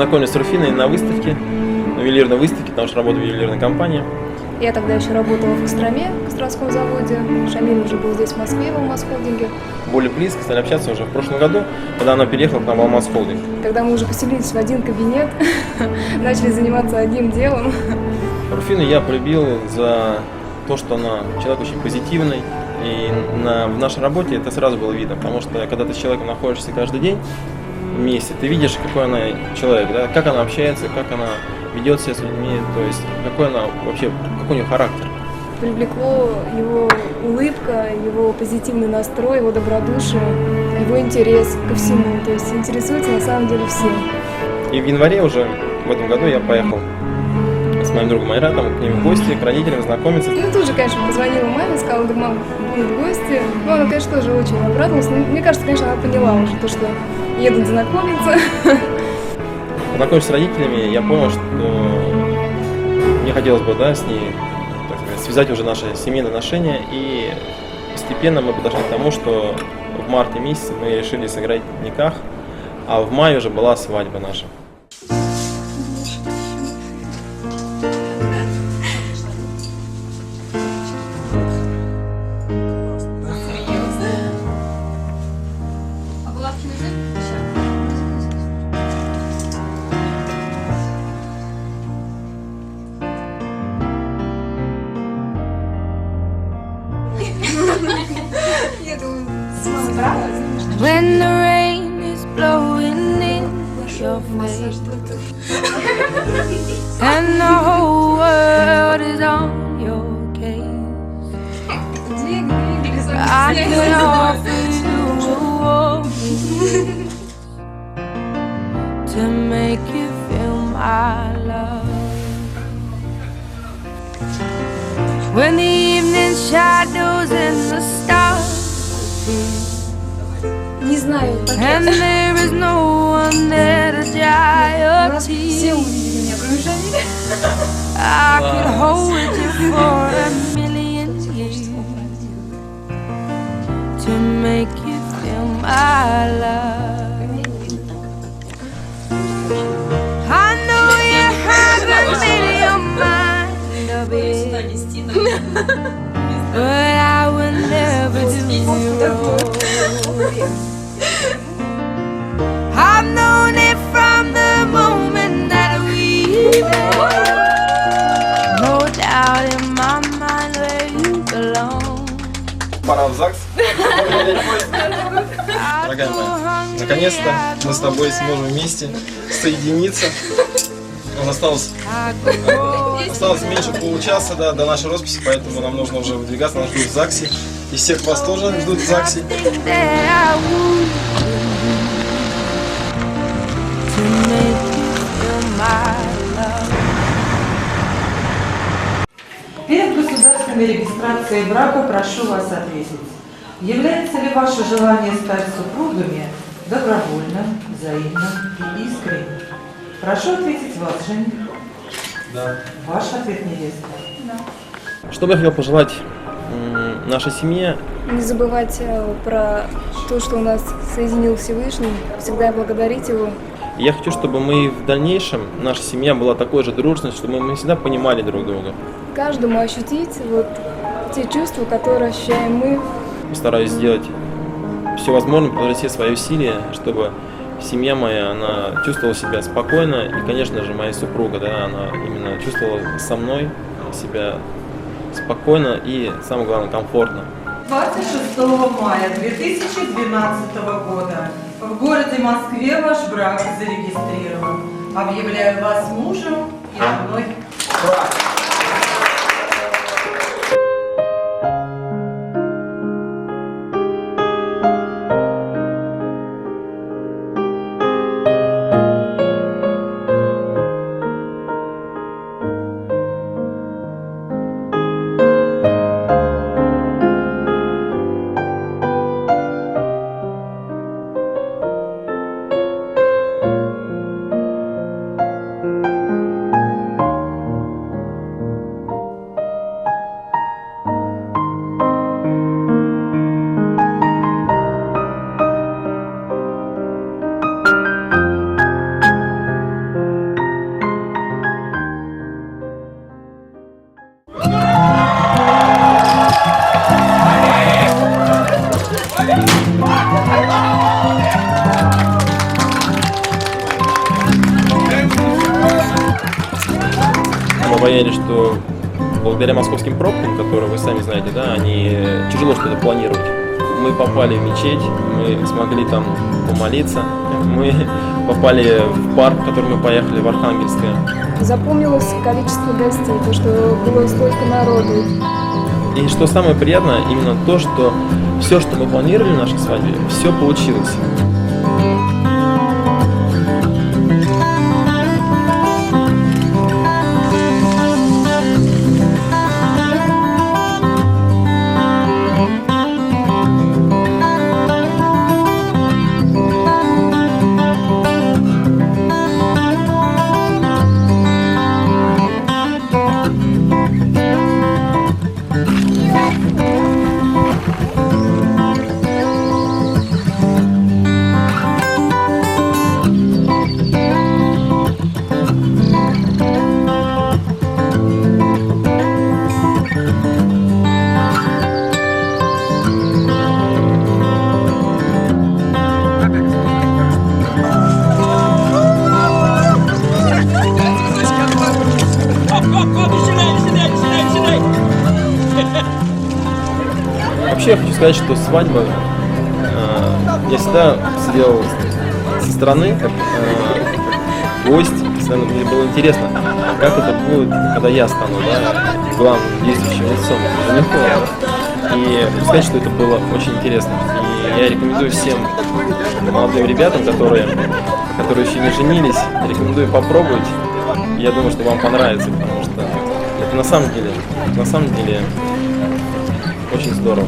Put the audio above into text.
познакомились с Руфиной на выставке, на ювелирной выставке, потому что работаю в ювелирной компании. Я тогда еще работала в Костроме, в Костромском заводе. Шамиль уже был здесь, в Москве, в Алмаз-холдинге. Более близко стали общаться уже в прошлом году, когда она переехала к нам в Алмаз-холдинг. Когда мы уже поселились в один кабинет, начали заниматься одним делом. Руфину я полюбил за то, что она человек очень позитивный. И в нашей работе это сразу было видно, потому что когда ты с человеком находишься каждый день вместе, ты видишь, какой она человек, да, как она общается, как она ведет себя с людьми, то есть какой она вообще, какой у нее характер. Привлекло его улыбка, его позитивный настрой, его добродушие, его интерес ко всему, то есть интересуется на самом деле всем. И в январе уже в этом году я поехал с моим другом Айратом к ним в гости, к родителям знакомиться. Ну, тут же, конечно, позвонила маме, сказала, говорю, мам, будут в гости. Ну, она, конечно, тоже очень обрадовалась. Но, мне кажется, конечно, она поняла уже то, что едут знакомиться. Познакомившись с родителями, я понял, что мне хотелось бы, да, с ней, так сказать, связать уже наши семейные отношения. И постепенно мы подошли к тому, что в марте месяце мы решили сыграть никах, а в мае уже была свадьба наша. When the rain is blowing in your face and the whole world is on your case, I could offer you a warm embrace to make you feel my love. When the evening shadows and the stars appear, Не знаю, and there is no one there to dry your все tears. увидели меня, кроме Шамиля. I could hold you for a million years to make you feel my love. I know you haven't made your mind up yet, but I will never do you wrong. I've known it from the moment that we met. No doubt in my mind where you belong. Пора в ЗАГС. Дорогая моя, наконец-то мы с тобой сможем вместе соединиться. Осталось меньше получаса, да, до нашей росписи, поэтому нам нужно уже выдвигаться, нас ждут в ЗАГСе. И всех вас тоже ждут в ЗАГСе. Перед государственной регистрацией брака прошу вас ответить. Является ли ваше желание стать супругами добровольным, взаимным и искренним? Прошу ответить вас, Женя. Да. Ваш ответ, невеста. Что бы я хотел пожелать нашей семье? Не забывать про то, что у нас соединил Всевышний, всегда благодарить его. Я хочу, чтобы мы в дальнейшем, наша семья была такой же дружной, чтобы мы всегда понимали друг друга. Каждому ощутить вот те чувства, которые ощущаем мы. Постараюсь сделать все возможное, приложить все свои усилия, чтобы семья моя, она чувствовала себя спокойно, и, конечно же, моя супруга, да, она именно чувствовала со мной себя спокойно и, самое главное, комфортно. 26 мая 2012 года в городе Москве ваш брак зарегистрирован. Объявляю вас мужем и женой. поняли, что благодаря московским пробкам, которые вы сами знаете, да, они тяжело что-то планировать. Мы попали в мечеть, мы смогли там помолиться, мы попали в парк, в который мы поехали, в Архангельское. Запомнилось количество гостей, то, что было столько народу. И что самое приятное, именно то, что все, что мы планировали в нашей свадьбе, все получилось. Вообще я хочу сказать, что свадьба, я всегда сидел со стороны, как гость, всегда мне было интересно, как это будет, когда я стану, да, главным действующим лицом жениха. И хочу сказать, что это было очень интересно. И я рекомендую всем молодым ребятам, которые еще не женились, рекомендую попробовать. Я думаю, что вам понравится, потому что это на самом деле очень здорово.